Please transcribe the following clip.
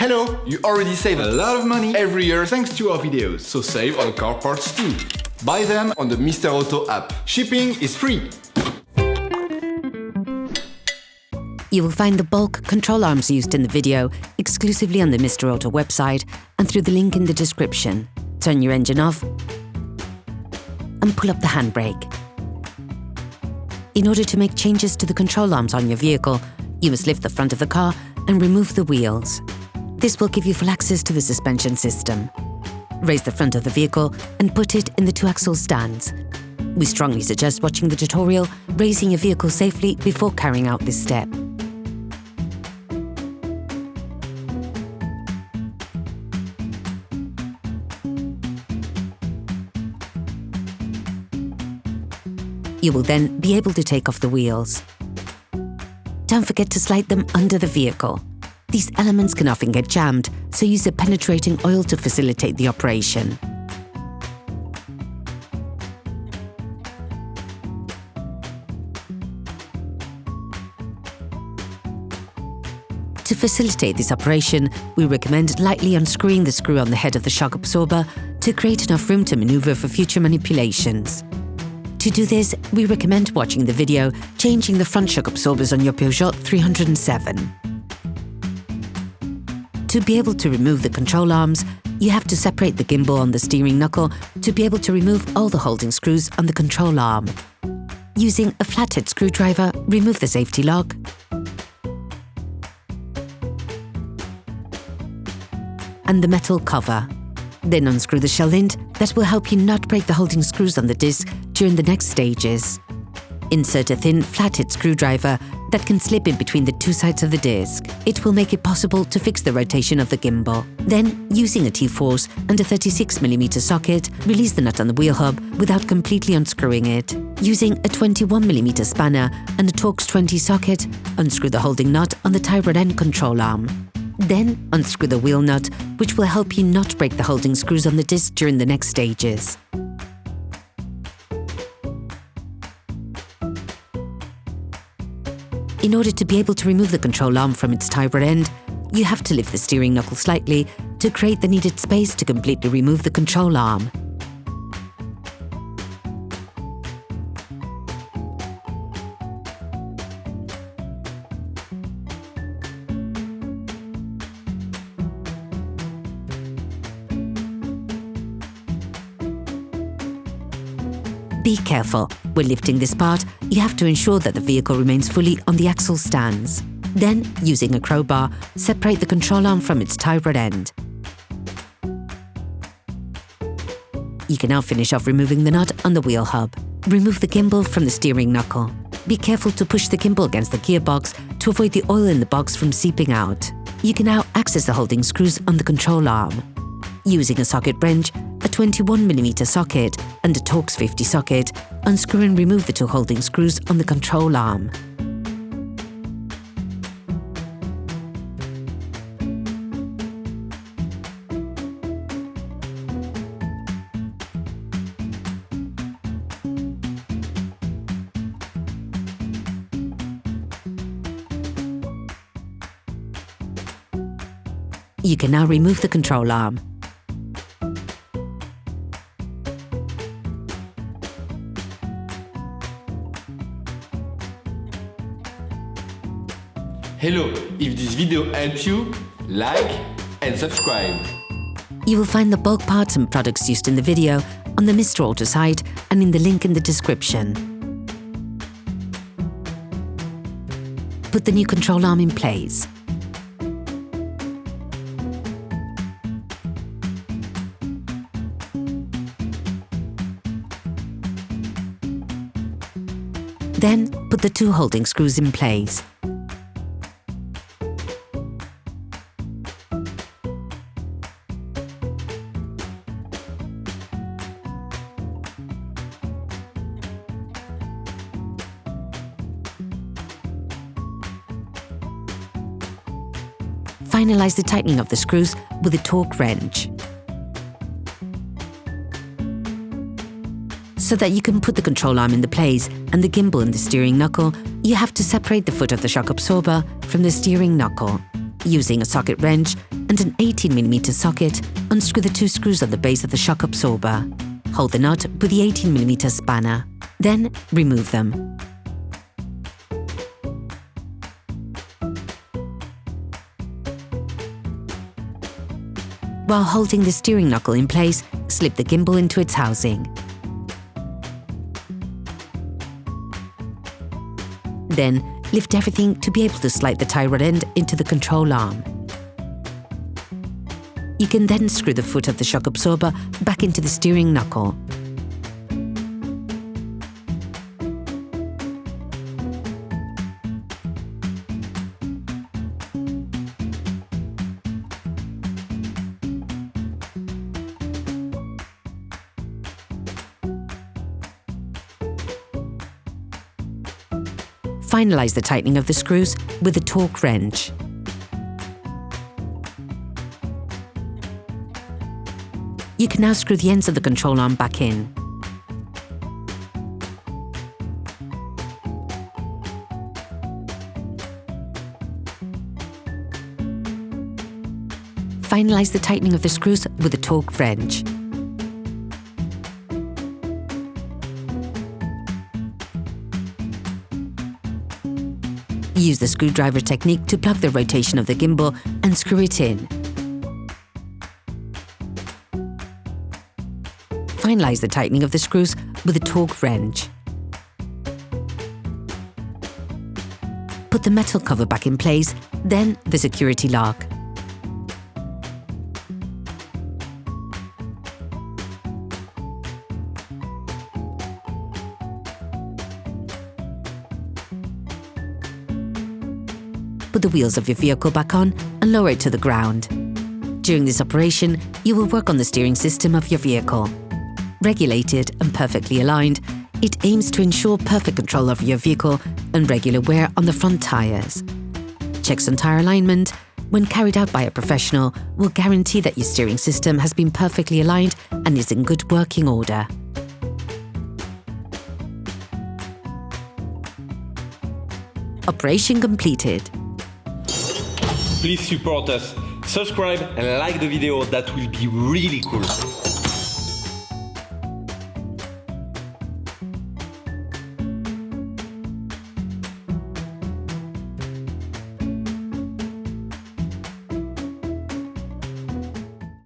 Hello! You already save a lot of money every year thanks to our videos, so save on car parts too. Buy them on the Mr. Auto app. Shipping is free. You will find the bulk control arms used in the video exclusively on the Mr. Auto website and through the link in the description. Turn your engine off and pull up the handbrake. In order to make changes to the control arms on your vehicle, you must lift the front of the car and remove the wheels. This will give you full access to the suspension system. Raise the front of the vehicle and put it in the 2-axle stands. We strongly suggest watching the tutorial, raising your vehicle safely before carrying out this step. You will then be able to take off the wheels. Don't forget to slide them under the vehicle. These elements can often get jammed, so use a penetrating oil to facilitate the operation. To facilitate this operation, we recommend lightly unscrewing the screw on the head of the shock absorber to create enough room to maneuver for future manipulations. To do this, we recommend watching the video changing the front shock absorbers on your Peugeot 307. To be able to remove the control arms, you have to separate the gimbal on the steering knuckle to be able to remove all the holding screws on the control arm. Using a flathead screwdriver, remove the safety lock and the metal cover. Then unscrew the shell lint that will help you not break the holding screws on the disc during the next stages. Insert a thin, flathead screwdriver that can slip in between the two sides of the disc. It will make it possible to fix the rotation of the gimbal. Then, using a T-force and a 36mm socket, release the nut on the wheel hub without completely unscrewing it. Using a 21mm spanner and a Torx T20 socket, unscrew the holding nut on the tie rod end control arm. Then, unscrew the wheel nut, which will help you not break the holding screws on the disc during the next stages. In order to be able to remove the control arm from its tie rod end, you have to lift the steering knuckle slightly to create the needed space to completely remove the control arm. Be careful. When lifting this part, you have to ensure that the vehicle remains fully on the axle stands. Then, using a crowbar, separate the control arm from its tie rod end. You can now finish off removing the nut on the wheel hub. Remove the gimbal from the steering knuckle. Be careful to push the gimbal against the gearbox to avoid the oil in the box from seeping out. You can now access the holding screws on the control arm. Using a socket wrench, a 21mm socket and a Torx T50 socket, unscrew and remove the two holding screws on the control arm. You can now remove the control arm. Hello! If this video helped you, like and subscribe. You will find the bulk parts and products used in the video on the Mr. Auto site and in the link in the description. Put the new control arm in place. Then, put the two holding screws in place. Finalize the tightening of the screws with a torque wrench, so that you can put the control arm in the place and the gimbal in the steering knuckle. You have to separate the foot of the shock absorber from the steering knuckle. Using a socket wrench and an 18mm socket, unscrew the 2 screws on the base of the shock absorber. Hold the nut with the 18mm spanner. Then remove them. While holding the steering knuckle in place, slip the gimbal into its housing. Then, lift everything to be able to slide the tie rod end into the control arm. You can then screw the foot of the shock absorber back into the steering knuckle. Finalize the tightening of the screws with a Torx wrench. You can now screw the ends of the control arm back in. Finalize the tightening of the screws with a Torx wrench. Use the screwdriver technique to plug the rotation of the gimbal and screw it in. Finalize the tightening of the screws with a Torx wrench. Put the metal cover back in place, then the security lock. Put the wheels of your vehicle back on and lower it to the ground. During this operation, you will work on the steering system of your vehicle. Regulated and perfectly aligned, it aims to ensure perfect control over your vehicle and regular wear on the front tyres. Checks on tyre alignment, when carried out by a professional, will guarantee that your steering system has been perfectly aligned and is in good working order. Operation completed. Please support us, subscribe and like the video, that will be really cool.